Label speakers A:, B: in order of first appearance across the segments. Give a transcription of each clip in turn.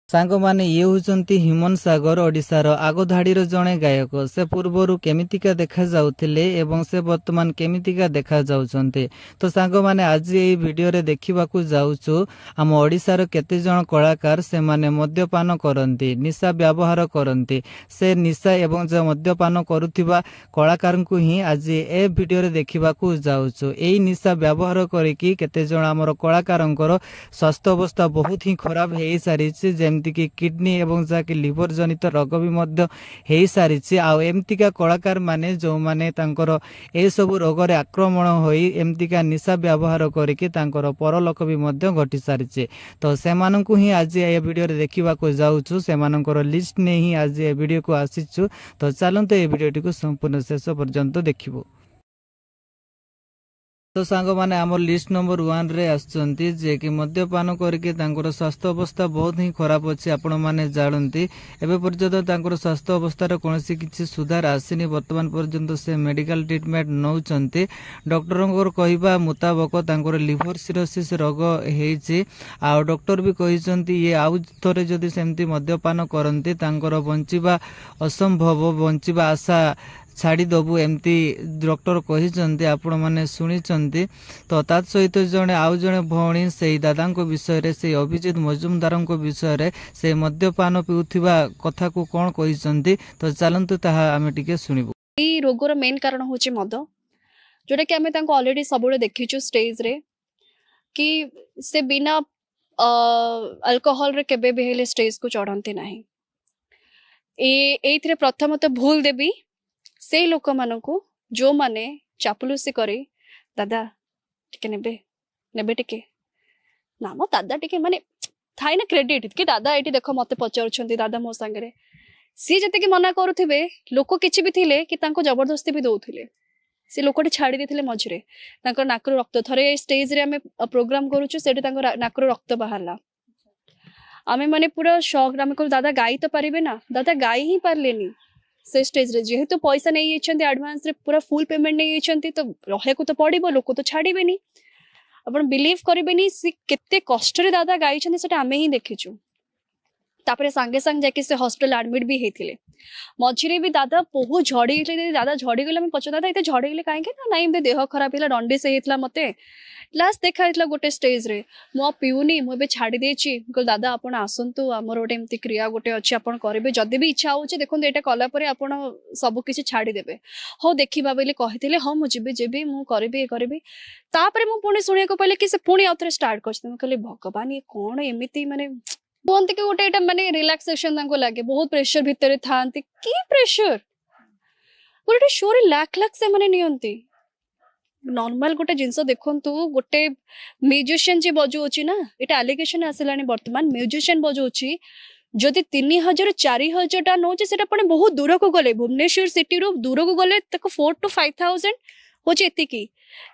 A: सांग माने ये होचंती हिमन सागर ओडिशार आगधाड़ीर जणे गायक से पूर्वरु केमितिका देखा जाउथिले एवं से वर्तमान केमितिका देखा जाउछन्ते। तो सांग माने आज ये वीडियो रे देखिबाकू जाउछु आम ओडिशार केते जण कलाकार से माने मद्यपान करंती, निशा व्यवहार करंती। से निशा एवं जे मद्यपान करुथिबा कलाकार को ही आज ए वीडियो रे देखिबाकू जाउछु। एई निशा व्यवहार करिकि केते जण हमर कलाकारंकर स्वास्थ्य अवस्था बहुत ही खराब हेई सारिछि, जेमती किडनी एवं जाके लिवर जनित रोग भी मध्य हेई सारिछि। आ एमतिका कलाकार माने जो माने तांकर ए सब रोग रे आक्रमण होई एमतिका निशा व्यवहार करिकि तांकर परलोक भी मध्य घटी सारिछि। तो सेमानंकु ही आज ए वीडियो रे देखिबा को जाउछु, सेमानंकर लिस्ट ने ही आज ए वीडियो को आसीछु। तो चलंतो ए वीडियोटी को संपूर्ण शेष पर्यंत देखिबो। तो सांग माने आमर लिस्ट नंबर 1 रे आछंती जे कि मद्यपान करके तांकर स्वास्थ्य अवस्था बहुत ही खराब अछि। आपण माने जानंती एबे पर्यंत तांकर स्वास्थ्य अवस्था रे कोनोसी किछि सुधार आसीनी। वर्तमान पर्यंत से मेडिकल ट्रीटमेंट नउचंती। डॉक्टरंकर कहिबा मुताबक तांकर लिवर सिरोसिस रोग हेछि। आ डॉक्टर भी कहिसंती ये आउ थरे जदी सेमती मद्यपान करंती तांकर बंचिबा असंभव, बंचिबा आशा छाड़ी दबु एमती डॉक्टर कहिसंती। आपण माने सुनिचंती। तो तात सहित जणे आउ जणे भौणी सेई दादांको विषय रे, से अभिजित मजुमदारंको विषय रे, से मद्यपान पिउथिबा कथा को कोन कहिसंती। तो चलंतु ताहा आमे टिके सुनिबु।
B: ई रोगर मेन कारण होचे मद, जोटा कि आमे तांको ऑलरेडी सबुळे देखिछु स्टेज रे कि से बिना अल्कोहल रे केबे भी हेले स्टेज को चढ़ंती नाही। एइथरे प्रथमतः भूल देबी से लोक मानकु जो माने चापलुसी करे दादा टिके नेबे नेबे टिके ना मो दादा टिके माने थाई ना क्रेडिट कि दादा एटी देखो मते पचारुछंती दादा मो संगे सी जते कि मना करूथिबे लोक किछि भी थिले कि तांको जबरदस्ती भी दउथिले। से लोकटी छाड़ी देथिले मझरे तांको नाकरो रक्त थरे स्टेज रे हमें प्रोग्राम करूछु सेठी तांको नाकरो रक्त बाहरला। आमे माने पूरा शॉक आमे को दादा गाई तो पारिबे ना, दादा गाई ही पारलेनी। से स्टेज रे जेहेतु पैसा नहीं येछंती एडवांस रे पूरा फुल पेमेंट नहीं येछंती तो रहे को तो पड़िबो, लोक तो छाड़ीबेनी। आपण बिलीव करिबेनी से केते कष्ट रे दादा गाई छंती सेटा आमे ही देखिछु। तापरे संगे संग जाके से हॉस्पिटल एडमिट भी हेथिले। मझिरे भी दादा बहुत झड़ी गेले। दादा झड़ी गेले, मैं पछ दादा एते झड़ी गेले काहे के ना नाही एमते देह खराब हिला डंडी से हेतला मते लास्ट देखा हेतला गोटे स्टेज रे मो पिउनी मो बे छाड़ी देछि। को दादा आपण आसंतु हमर गोटे एमती क्रिया गोटे अछि आपण करबे, जदी भी इच्छा होछि देखों एटा कला परे आपण सब किछि छाड़ी देबे। हो देखिबा बेले कहिथिले हो मु जिबे जेबे मु करबे। तापरे मु पुणी सुनिया को पहिले कि से पुणी आउथरे स्टार्ट करछ। मैं कहले भगवान ये कोन एमिति माने बोलते कि गोटे एटा माने रिलैक्सेशन तांको लागे। बहुत प्रेशर भितरे थांती की प्रेशर गोटे शो रे लाख लाख से माने नियंती। नॉर्मल गोटे जिंस देखंतु गोटे म्यूजिशियन जे बजौछि ना, एटा एलिगेशन आसिलानी वर्तमान म्यूजिशियन बजौछि जदि 3000 4000 टा नोचे सेटा पणे बहुत दूर को गले भुवनेश्वर सिटी रो दूर को गले तको 4 to 5000 होचे एतिकी।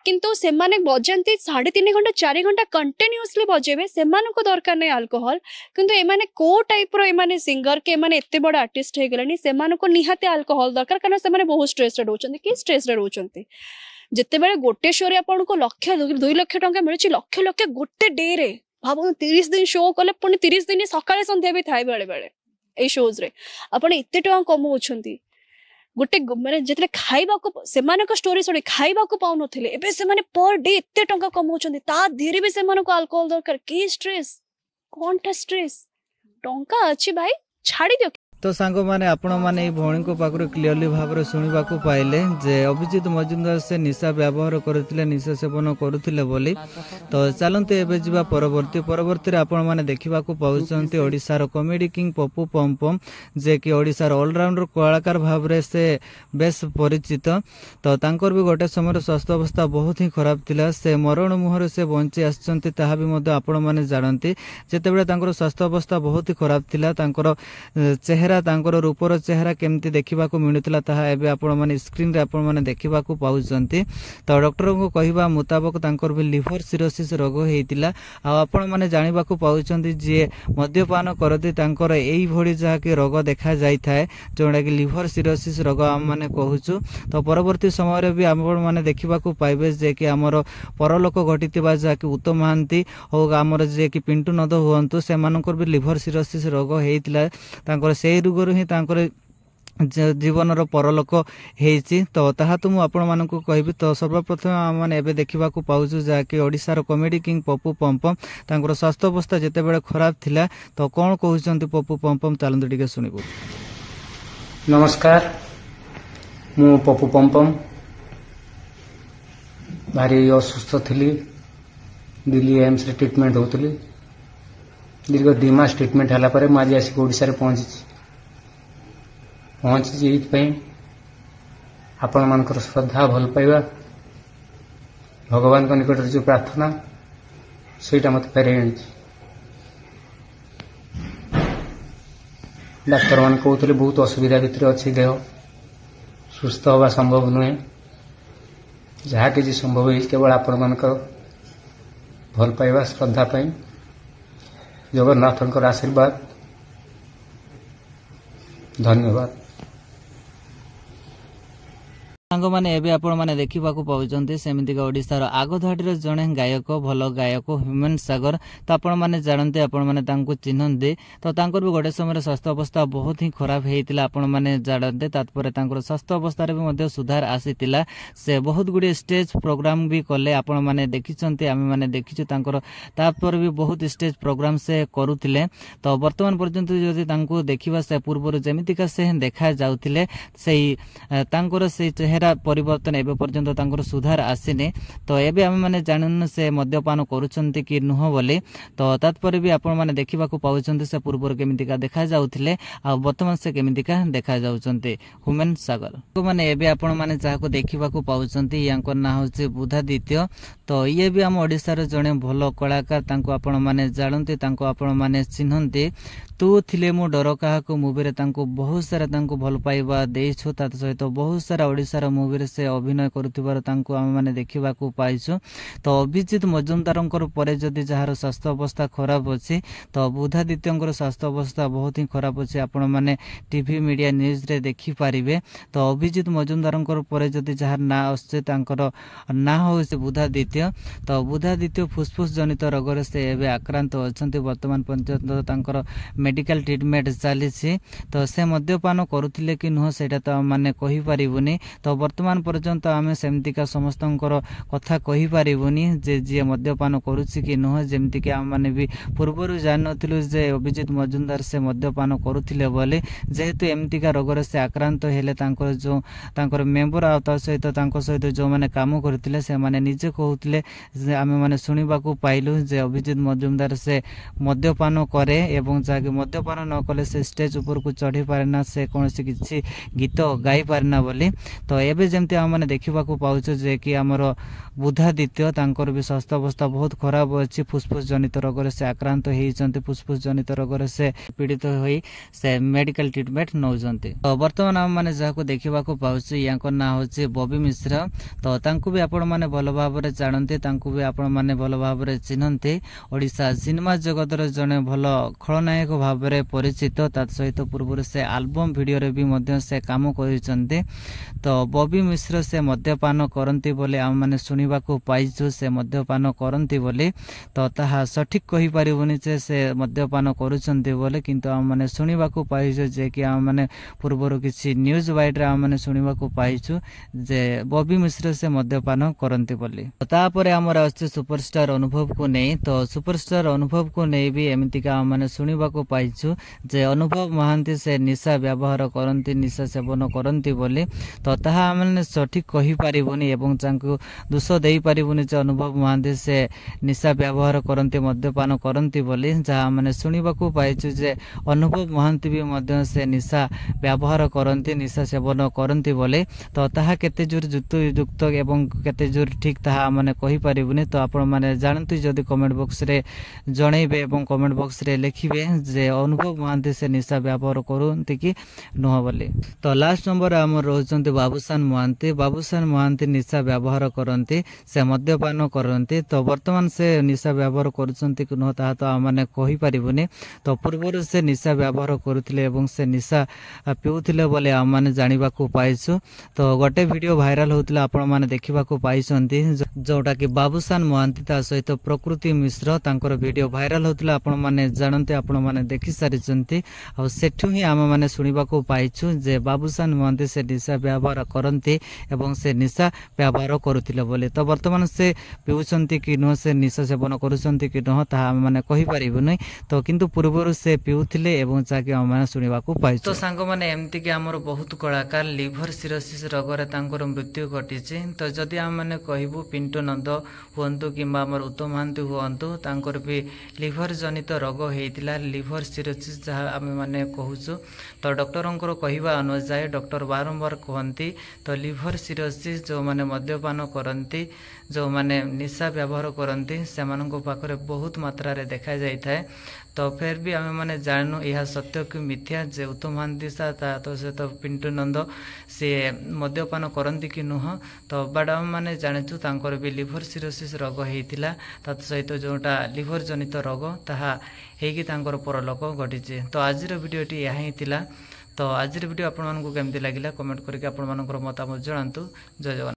B: किंतु से माने बजांती 3.5 घंटा 4 घंटा कंटिन्यूअसली बजेबे। सेमानको को दरकार नै अल्कोहल, किंतु ए माने को टाइप रो ए माने सिंगर के माने एते बड़ आर्टिस्ट हे गेलानी सेमानको को निहाते अल्कोहल दरकार, कारण से माने बहुत स्ट्रेस रे रहउचंती। कि स्ट्रेस रे रहउचंती जते बेले गोटे शो रे आपन को लाख 2 लाख टंका मिलछि, लाख लाख गोटे डे रे भाबो 30 दिन शो कले पुनी 30 दिन सकाळे संध्या भी थाय बेले बेले ए शोज रे आपन एते टंका कमौछंती। गोटे माने जेतले खाइबा को सेमान को स्टोरी सुनी खाइबा को पाउ नथिले एबे से माने पर डे एते टंका कमौछंती। ता धीरे भी सेमान को अल्कोहल दरकार। की स्ट्रेस कोनटा स्ट्रेस टंका अछि भाई छाड़ी दियो।
A: तो सांग माने आपण माने ए भौणी को पाखरो क्लियरली भाबरे सुनिबा को पाइले जे अभिजित मजुमदार से निशा व्यवहार करथिले, निशा सेवन करथिले बोली। तो चलंते एबे जिबा परवर्ती रे आपण माने देखिबा को पाउचंती ओडिसा रो कॉमेडी किंग पप्पू पमपम, जे कि ओडिसा रो ऑलराउंडर कलाकार भाबरे से बेस परिचित। तो तांकर भी गोटे समय स्वास्थ्य अवस्था बहुत ही खराब थिला। से मरण मुहर से बंची आछंती ताहा भी मते आपण माने जानंती। जेतेबेले तांकर स्वास्थ्य अवस्था बहुत ही खराब थिला, तांकर चेहरा चेहरा तांकर रूपर चेहरा केमती देखा मिलूला ताहा एबे आपण माने स्क्रीन रे आपण माने देखा पाउछंती। तो डॉक्टर को कहवा मुताबक तांकर भी लिवर सिरोसिस रोग होइतिला। आपण माने जानिबा को पाउछंती जे मद्यपान करते तांकर एई भଳି जहा कि रोग देखा जाय थाए जोडा कि लिवर सिरोसिस रोग हम माने कहूछु। तो परवर्ती समय रे भी आपण माने देखा पाइबे जे कि हमर परलोक घटितिबा जहा कि उत्तम महांती हो हमर जे कि पिंटू नद हुअंतु से मानकर भी लिवर सिरोसिस रोग हेइतिला। तांकर सेही रोगरु ही तांकर जीवन परलोक हेइछि। तो ताहा तो मु आपण मानकु कहबी। तो सर्वप्रथम हम माने एबे देखिबा को पाउछु जा कि ओडिसा कॉमेडी किंग पप्पू पमपम तांकर स्वास्थ्य अवस्था जेते बेले खराब थिला तो कोन कहउछंती पप्पू पमपम चलंतु टिके सुनिबो।
C: नमस्कार, मु पप्पू पमपम भारी असुस्थ थी। दिल्ली एम्स रे ट्रीटमेंट होतली। दीर्घ 2 मास ट्रीटमेंट हला परे माजी आसी ओडिसा रे पहुंची एइथपई आपण मानकर श्रद्धा भल पाइबा भगवान को निकट जो प्रार्थना सेटा मत फेरे डाक्तर मान कहते बहुत असुविधा भितर अच्छी देह सुस्थ हवा संभव नुहे। जहाँ कि संभव है केवल आपण मानकर भल पाइबा श्रद्धा पाई जगन्नाथंकर आशीर्वाद। धन्यवाद।
A: सांग माने एबे आपण माने देखिबा को पाउचंती सेमितिका ओडिसा रो आगो धाडीर जणे गायक भल गायक ह्यूमन सागर। तो आपण माने जानते आपण माने तांको चिन्हन्ते। तो तांकर भी गोटे समय स्वास्थ्य अवस्था बहुत ही खराब हेइतिला आपण माने जानते। तात्पर तांकर स्वास्थ्य अवस्था रे भी मध्ये सुधार आसीतिला। से बहुत गुडी स्टेज प्रोग्राम भी कले आपण माने देखिचंती आमे माने देखिछु तांकर तापर भी बहुत स्टेज प्रोग्राम से करूतिले। तो वर्तमान पर्यंत जदि तांको देखिबा से पूर्व जेमितिका से देखा जाउतिले सेही तांकर से चेहरा परिवर्तन एबे पर्यंत तांकर सुधार आसीने। तो एबे आमे माने जानन से मद्यपान करूछंती कि नुह बोले। तो तात्पर भी आपण माने देखिबा को पाउछंती से पूर्व केमितिका देखा जाउथिले आ वर्तमान से केमितिका देखा जाउछंती ह्यूमन सागर को माने एबे आपण माने जाको देखिबा को पाउछंती यांकर ना होचे बुधादित्य। तो ये भी हम ओडिसा रे जणे भलो कलाकार तांको आपण माने जानते तांको आपण माने चिन्हन्ते। तू थिले मु डर काहाको मूवी रे तांको बहुत सारा तांको भल पाइबा देइछु। तात सहित बहुत सारा ओडिसा मूवी रे से अभिनय करुथिबार तांको हम माने देखिबा को पाइछु। तो अभिजीत मजुमदारंकर परे जदि जहार स्वास्थ्य अवस्था खराब अछि तो बुधादित्यंकर स्वास्थ्य अवस्था बहुत ही खराब अछि। आपण माने टीवी मीडिया न्यूज रे देखि पारिबे। तो अभिजीत मजुमदारंकर परे जदि जहार ना आछे तांकर ना होसे बुधादित्य। तो बुधादित्य फुसफुस जनित रोग रे से एबे आक्रांत अछंती। वर्तमान पर्यंत तांकर मेडिकल ट्रीटमेंट चालीछि। तो से मद्यपान करुथिले कि नुह सेटा तो माने कहि पारिबुनी। तो वर्तमान पर्यंत आमे सेमतिका समस्तंकर कथा कहि पारिबुनी जे जे मद्यपान करूछि कि नुह। जेमति कि आम माने भी पूर्वरु जान नथिलु जे अभिजीत मजुमदार से मद्यपान करुथिले बोले। जेहेतु एमतिका रोग रे से आक्रांत हेले तांकर जो तांकर मेंबर आ ता सहित तांकर सहित जो माने काम करथिले से माने निजे कहउथिले जे आमे माने सुनिबा को पाइलु जे अभिजीत मजुमदार से मद्यपान करे एवं जाके मद्यपान न कले से स्टेज ऊपर को चढ़ी पारेना से कोनसी किछि गीत गाई पारेना बोली। तो एबे जेमति हम माने देखिबा को पाउछु जे कि हमर बुधादित्य तांकर भी स्वास्थ्य अवस्था बहुत खराब अछि। फुसफुस जनित रोग रे से आक्रांत हेइचंती। फुसफुस जनित रोग रे से पीड़ित होई से मेडिकल ट्रीटमेंट नौजंती। तो वर्तमान हम माने जाको देखिबा को पाउछु यांकर ना होछि बॉबी मिश्र। तो तांकु भी आपण माने भलो भाबरे जानते तांकु भी आपण माने भलो भाबरे चिन्हन्ते। ओडिसा सिनेमा जगत रे जने भलो खलनायक भाबरे परिचित। तात सहित पूर्व से एल्बम वीडियो रे भी मध्य से काम करिसंते। तो बॉबी मिश्र से मद्यपान करंती बोले आम माने सुनिबा को पाइछु से मद्यपान करंती बोले। तो ताहा सठिक कहि परिबोनी से मद्यपान करूछंती बोले। किंतु आम माने सुनिबा को पाइछु जे कि आम माने पूर्वरु किछि न्यूज वाइड रे आम माने सुनिबा को पाइछु जे बॉबी मिश्र से मद्यपान करंती बोले। तापरे हमर अछि सुपरस्टार अनुभव को नै। तो सुपरस्टार अनुभव को नै भी एमितिका आम माने सुनिबा को पाइछु जे अनुभव महांती से निशा व्यवहार करंती निशा सेवन करंती बोले। तो ताहा आमने सठिक कहि पारिबोनी एवं तांको दोष देई पारिबोनी जे अनुभव महांती से निशा व्यवहार करंती मद्यपान करंती बोले। जहा माने सुनिबा को पाइछु जे अनुभव महांती भी मध्य से निशा व्यवहार करंती निशा सेवन करंती बोले। तो ताहा केते जोर युक्त एवं केते जोर ठीक ताहा माने कहि पारिबोनी। तो आपण माने जानतु जदि कमेंट बॉक्स रे जणैबे एवं कमेंट बॉक्स रे लिखिबे जे जे अनुभव महांती से निशा व्यवहार करती कि नुह बोली। तो लास्ट नंबर आम रोचंती बाबूसान महांती। बाबूसान महांती निशा व्यवहार करती, से मद्यपान करती। तो वर्तमान से निशा व्यवहार करुँच कि नुह ता तो आम मैंने कही पारिबुनी। तो पूर्व से निशा व्यवहार करुले एवं से निशा पिउथिले बोले आम मैंने जानिबाकू पाइछु। तो गोटे वीडियो भाइराल होउतला आपण माने देखिबाकू पाइछंती, जोटा कि बाबूसान महांती ता सहित प्रकृति मिश्र तांकर वीडियो भाइराल होउतला आपण माने जानते, आपण माने देखि सारिछंती। आ सेठु ही आम माने सुनिबाकू पाइछु जे बाबूसान महांती से निशा व्यवहार करती एवं से निशा व्यवहार करुथिले बोले। तो वर्तमान से पिउछंती कि नुह से निशा सेवन करुछंती कि नुह ता आम माने कहि पारिबुनी। तो किंतु पूर्व से पिउथिले एवं जाके आम माने सुनिबाकू पाइछु। तो सांग माने एमती कि हमर बहुत कलाकार लिभर सिरोसिस रोग रे तांकर मृत्यु घटिछि। तो जदि आम माने कहबू पिंटू नंद हुअंतु किंबा हमर उत्तम महांती हुअंतु तांकर भी लिभर जनित रोग हेतिला, लिभर सिरोसिस जहा आमे माने कहूछु। तो डॉक्टरंकर कहवा अनुसार डॉक्टर बारंबार कहती तो लिभर सिरोसिस जो माने मद्यपान करती, जो माने निशा व्यवहार करती से पाखरे बहुत मात्रा रे देखा जाय थाए। तो फिर भी आमे माने जानू यह सत्य कि मिथ्या जे उत्तम महांती सा तो से तो पिंटू नंद से मद्यपान करती कि नुह। तो बट आम मैंने जाचु तांकर भी लिभर सिरोसिस रोग होता, ता सहित जोटा लिभर जनित रोग ताहा हेकी तांकर परलोक घटी। तो आज वीडियोटी यह ही थिला। तो आज वीडियो आपण मानकु केमती लागिला कमेंट करके आपण मानकर मतामत जणांतु। जय जगन्नाथ।